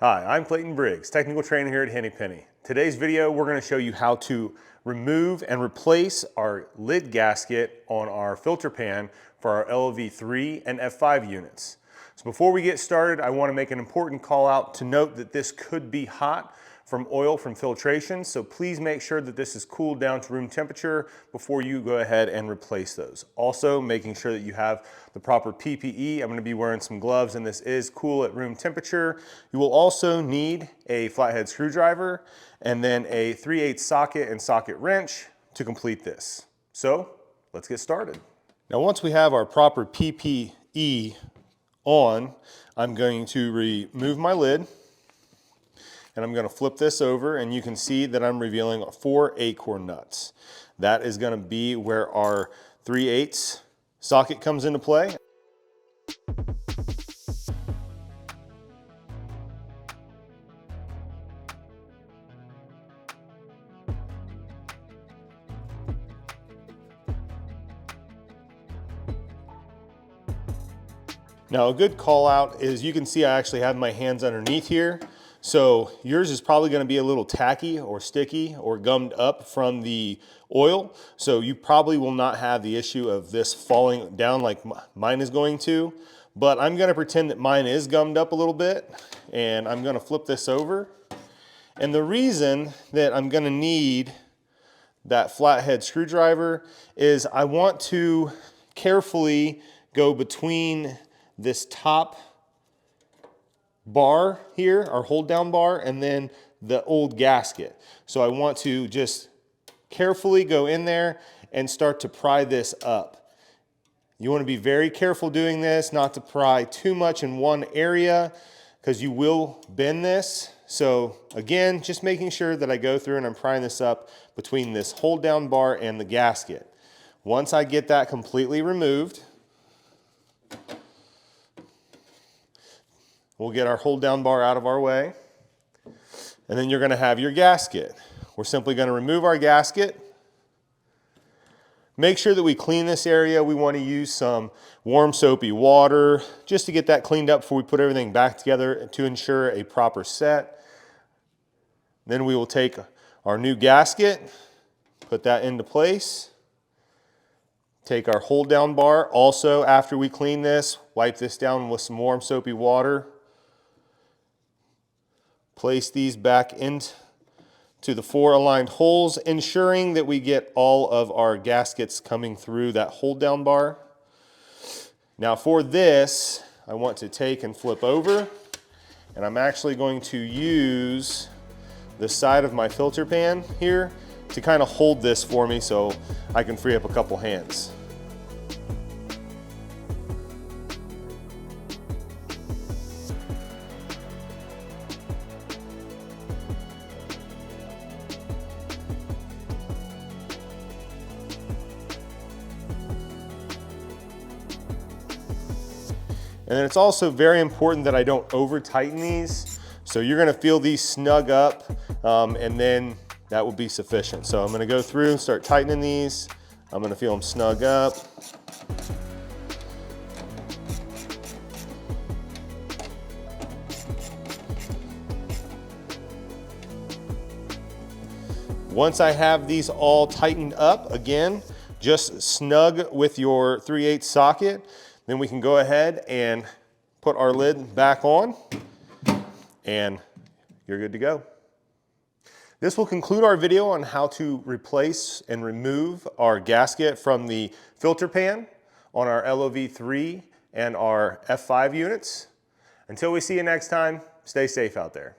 Hi, I'm Clayton Briggs, technical trainer here at Henny Penny. Today's video, we're going to show you how to remove and replace our lid gasket on our filter pan for our LOV3 and F5 units. So before we get started, I want to make an important call out to note that this could be hot from oil from filtration, so please make sure that this is cooled down to room temperature before you go ahead and replace those. Also, making sure that you have the proper PPE. I'm going to be wearing some gloves and this is cool at room temperature. You will also need a flathead screwdriver and then a 3/8 socket and socket wrench to complete this. So let's get started. Now once we have our proper PPE on, I'm going to remove my lid. And I'm going to flip this over and you can see that I'm revealing 4 acorn nuts. That is going to be where our 3/8 socket comes into play. Now a good call out is you can see I actually have my hands underneath here. So yours is probably going to be a little tacky or sticky or gummed up from the oil. So you probably will not have the issue of this falling down like mine is going to. But I'm going to pretend that mine is gummed up a little bit. And I'm going to flip this over. And the reason that I'm going to need that flathead screwdriver is I want to carefully go between this top bar here, our hold down bar, and then the old gasket. So I want to just carefully go in there and start to pry this up. You want to be very careful doing this, not to pry too much in one area because you will bend this. So again, just making sure that I go through and I'm prying this up between this hold down bar and the gasket. Once I get that completely removed, we'll get our hold down bar out of our way. And then you're going to have your gasket. We're simply going to remove our gasket. Make sure that we clean this area. We want to use some warm soapy water just to get that cleaned up before we put everything back together to ensure a proper set. Then we will take our new gasket, put that into place. Take our hold down bar. Also, after we clean this, wipe this down with some warm soapy water. Place these back into the 4 aligned holes, ensuring that we get all of our gaskets coming through that hold down bar. Now for this, I want to take and flip over, and I'm actually going to use the side of my filter pan here to kind of hold this for me so I can free up a couple hands. And then it's also very important that I don't over tighten these. So you're gonna feel these snug up and then that will be sufficient. So I'm gonna go through and start tightening these. I'm gonna feel them snug up. Once I have these all tightened up, again, just snug with your 3/8 socket. Then we can go ahead and put our lid back on and you're good to go. This will conclude our video on how to replace and remove our gasket from the filter pan on our LOV3 and our F5 units. Until we see you next time, stay safe out there.